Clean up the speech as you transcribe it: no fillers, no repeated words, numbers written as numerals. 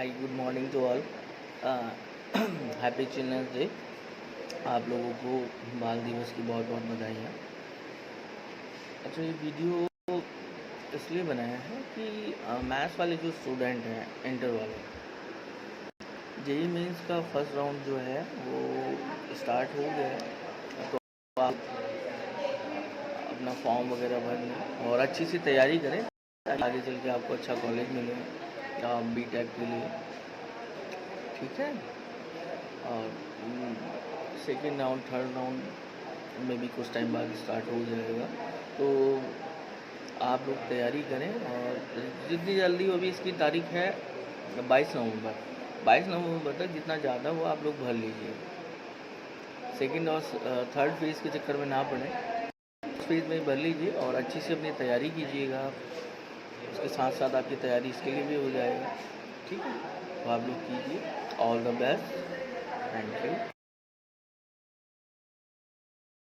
Hi good morning to all. Happy children's day. आप लोगों को बाल दिवस की बहुत बहुत बधाइयाँ। अच्छा, ये वीडियो इसलिए बनाया है कि मैथ्स वाले जो स्टूडेंट हैं, इंटर वाले, जेई मेंस का फर्स्ट राउंड जो है वो स्टार्ट हो गया है। तो आप अपना फॉर्म वगैरह भर लें और अच्छी सी तैयारी करें ताकि आगे चल के आपको अच्छा कॉलेज मिले बीटेक के लिए। ठीक है। और सेकेंड राउंड थर्ड राउंड में भी कुछ टाइम बाद स्टार्ट हो जाएगा। तो आप लोग तैयारी करें और जितनी जल्दी हो भी, इसकी तारीख है 22 नवंबर तक जितना ज़्यादा हो आप लोग भर लीजिए। सेकेंड और थर्ड फेज़ के चक्कर में ना पड़े, उस फेज़ में ही भर लीजिए और अच्छी से अपनी तैयारी कीजिएगा। उसके साथ साथ आपकी तैयारी इसके लिए भी हो जाएगा। ठीक है, तो आप लोग कीजिए। All the best. Thank you.